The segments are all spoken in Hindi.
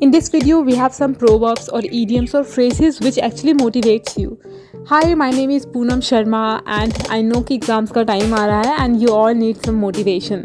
In this video, we have some proverbs or idioms or phrases which actually motivates you. Hi, my name is Poonam Sharma and I know कि एग्ज़ाम्स का टाइम आ रहा है and you all need some motivation.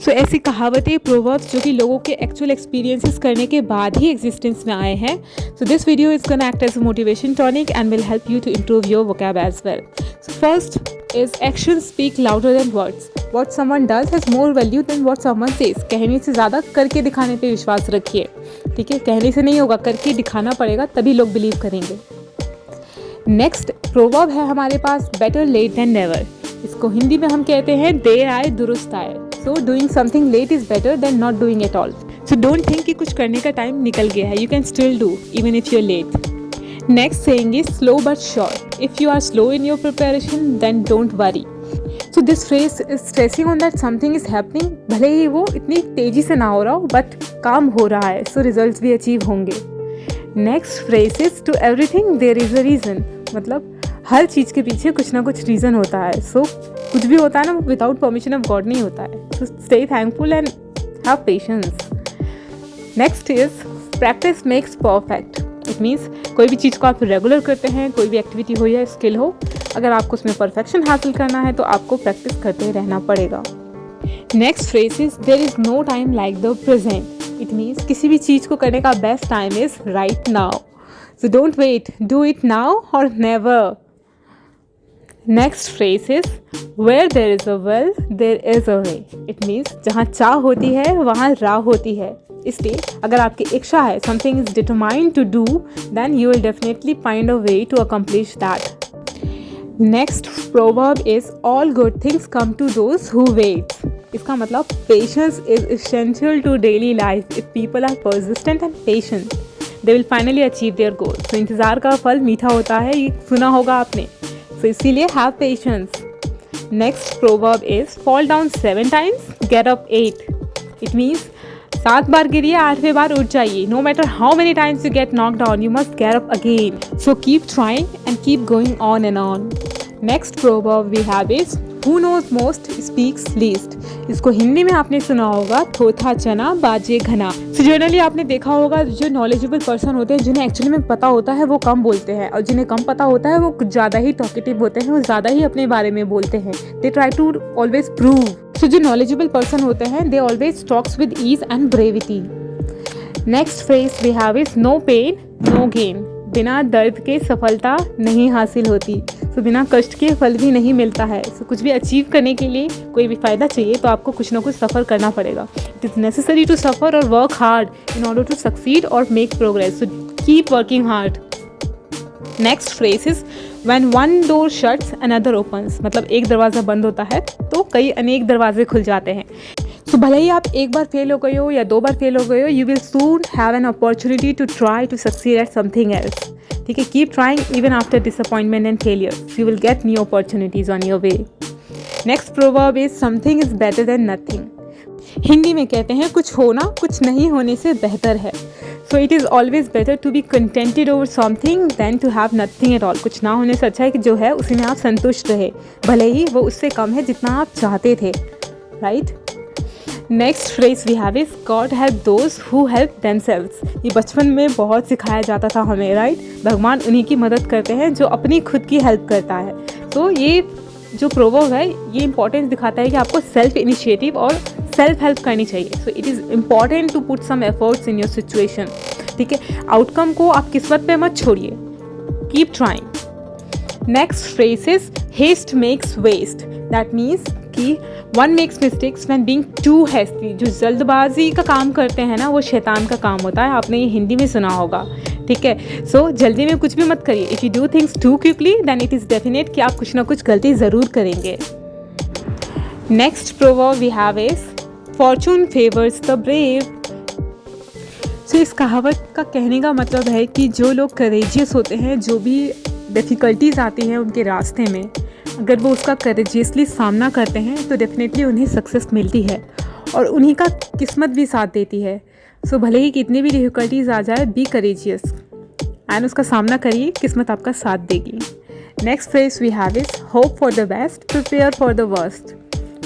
So ऐसी कहावतें प्रोवर्ब्स जो कि लोगों के एक्चुअल एक्सपीरियंसेस करने के बाद ही एग्जिस्टेंस में आए हैं. So this video is gonna act as a motivation tonic and will help you to improve your vocab as well. So first is actions speak louder than words. What someone does has more value than what someone says. कहने से ज़्यादा करके दिखाने पे विश्वास रखिए. ठीक है, कहने से नहीं होगा, करके दिखाना पड़ेगा, तभी लोग बिलीव करेंगे. नेक्स्ट प्रोवर्ब है हमारे पास, बेटर लेट देन नेवर. इसको हिंदी में हम कहते हैं देर आए दुरुस्त आए. So doing something late is better than not doing at all. So don't think कि कुछ करने का टाइम निकल गया है. You can still do even if you are late. Next saying is slow but sure. If you are slow in your preparation then don't worry. So this phrase is stressing on that something is happening. भले ही वो इतनी तेज़ी से ना हो रहा हो बट काम हो रहा है, सो रिजल्ट्स भी अचीव होंगे. Next phrase is to everything there is a reason. मतलब हर चीज़ के पीछे कुछ ना कुछ रीज़न होता है. सो कुछ भी होता है ना, वो विदाउट परमिशन ऑफ गॉड नहीं होता है. So stay thankful and have patience. Next is practice makes perfect. It means कोई भी चीज़ को आप रेगुलर करते हैं, कोई भी एक्टिविटी हो या स्किल हो, अगर आपको उसमें परफेक्शन हासिल करना है तो आपको प्रैक्टिस करते रहना पड़ेगा. Next phrase is there is no time like the present. It means किसी भी चीज़ को करने का best time is right now. So don't wait, do it now or never. Next phrase is where there is a will, there is a way. It means जहाँ चाह होती है वहाँ राह होती है. इसलिए अगर आपकी इच्छा है, something is determined to do, then you will definitely find a way to accomplish that. Next proverb is all good things come to those who wait. इसका मतलब patience is essential to daily life. If people are persistent and patient, they will finally achieve their goal. So इंतज़ार का फल मीठा होता है, ये सुना होगा आपने. So इसीलिए have patience. Next proverb is fall down 7 times, get up 8. It means 7 बार गिरिए, 8वें बार उठ जाइए. No matter how many times you get knocked down, you must get up again. So keep trying and keep going on and on. Next proverb we have is who knows most speaks least. इसको हिंदी में आपने सुना होगा, थोथा चना बाजे घना. So जनरली आपने देखा होगा जो नॉलेजेबल पर्सन होते हैं, जिन्हें एक्चुअली में पता होता है वो कम बोलते हैं, और जिन्हें कम पता होता है वो कुछ ज़्यादा ही टॉकेटिव होते हैं, वो ज़्यादा ही अपने बारे में बोलते हैं. They try to always prove. So जो नॉलेजेबल पर्सन होते हैं they always talks with ease and brevity. Next phrase we have is no pain no gain. बिना दर्द के सफलता नहीं हासिल होती. तो बिना कष्ट के फल भी नहीं मिलता है. सो कुछ भी अचीव करने के लिए, कोई भी फ़ायदा चाहिए तो आपको कुछ ना कुछ सफ़र करना पड़ेगा. It is necessary to suffer और work hard in order to succeed और make progress. So keep working hard. Next phrase is when one door shuts another opens. मतलब एक दरवाज़ा बंद होता है तो कई अनेक दरवाजे खुल जाते हैं. तो भले ही आप एक बार फेल हो गए हो या 2 बार फेल हो गए हो, you will soon have an opportunity to try to succeed at something else. ठीक है, keep trying even after disappointment and failure. You will get new opportunities on your way. Next proverb is something is better than nothing. Hindi में कहते हैं कुछ होना कुछ नहीं होने से बेहतर है. So it is always better to be contented over something than to have nothing at all. कुछ ना होने से अच्छा है कि जो है उसी में आप संतुष्ट रहे, भले ही वो उससे कम है जितना आप चाहते थे. Right. Next phrase we have is God help those who help themselves. ये बचपन में बहुत सिखाया जाता था हमें. राइट. भगवान उन्हीं की मदद करते हैं जो अपनी खुद की हेल्प करता है. तो ये जो प्रोवर्ब है ये इंपॉर्टेंस दिखाता है कि आपको सेल्फ इनिशिएटिव और सेल्फ हेल्प करनी चाहिए. So it is important to put some efforts in your situation. ठीक है, आउटकम को आप किस्मत पे मत छोड़िए. Keep trying. Next phrase is haste makes waste. That means कि one makes mistakes when being too hasty. जो जल्दबाजी का काम करते हैं ना, वो शैतान का काम होता है. आपने ये हिंदी में सुना होगा. ठीक है, सो जल्दी में कुछ भी मत करिए. If you do things too quickly then it is definite कि आप कुछ ना कुछ गलती ज़रूर करेंगे. Next proverb we have is fortune favours the brave. So इस कहावत का कहने का मतलब है कि जो लोग करेजियस होते हैं, जो भी डिफ़िकल्टीज आती हैं उनके रास्ते में, अगर वो उसका करेजियसली सामना करते हैं तो डेफिनेटली उन्हें सक्सेस मिलती है और उन्हीं का किस्मत भी साथ देती है. सो भले ही कितनी भी डिफ़िकल्टीज आ जाए, बी करेजियस एंड उसका सामना करिए, किस्मत आपका साथ देगी. Next phrase we have is hope for the best prepare for the worst.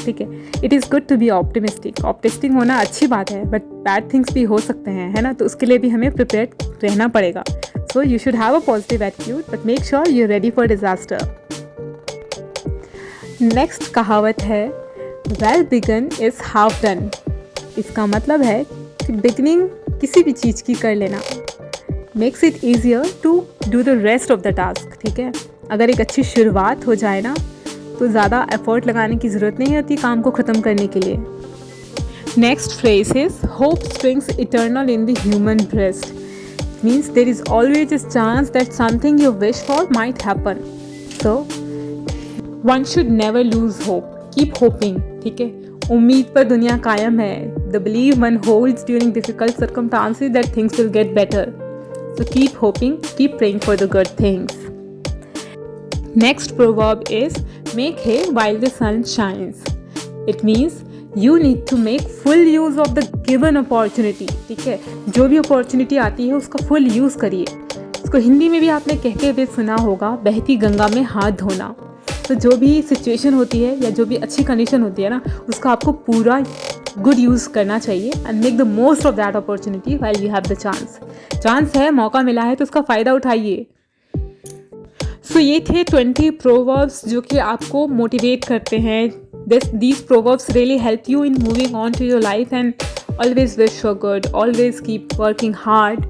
ठीक है। It is good to be optimistic होना अच्छी बात है, बट बैड थिंग्स भी हो सकते हैं, है ना, तो उसके लिए भी हमें प्रिपेयर्ड रहना पड़ेगा। So you should have a positive attitude, but make sure you ready for disaster. Next कहावत है well begin is half done. इसका मतलब है कि बिगनिंग किसी भी चीज़ की कर लेना makes it easier to do the rest of the task, ठीक है। अगर एक अच्छी शुरुआत हो जाए ना तो ज़्यादा एफर्ट लगाने की ज़रूरत नहीं होती काम को ख़त्म करने के लिए। Next phrase is hope springs eternal in the human breast. Means there is always a chance that something you wish for might happen, so one should never lose hope, keep hopping, ठीक है। उम्मीद पर दुनिया कायम है। The believe one holds during difficult circumstances that things will get better, so keep hoping, keep praying for the good things. Next proverb is make hay while the sun shines. It means you need to make full use of the given opportunity, ठीक है। जो भी अपॉर्चुनिटी आती है उसका फुल यूज़ करिए। इसको हिंदी में भी आपने कहते हुए सुना होगा, बहती गंगा में हाथ धोना। तो जो भी सिचुएशन होती है या जो भी अच्छी कंडीशन होती है ना, उसका आपको पूरा गुड यूज़ करना चाहिए and make the most of that opportunity while you have the chance है, मौका मिला है तो उसका फ़ायदा उठाइए। सो ये थे 20 प्रोवर्ब्स जो कि आपको मोटिवेट करते हैं। These proverbs really help you in moving on to your life and always wish for good, always keep working hard.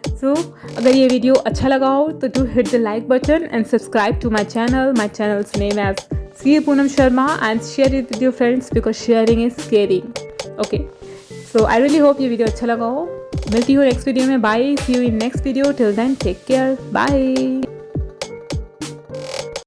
So अगर ये वीडियो अच्छा लगा हो तो do hit the like button and subscribe to my channel's name as CA Poonam Sharma and share it with your friends because sharing is caring. Okay, so I really hope ये वीडियो अच्छा लगा हो। मिलती हूँ नेक्स्ट वीडियो में। Bye, see you in next video. Till then take care, bye.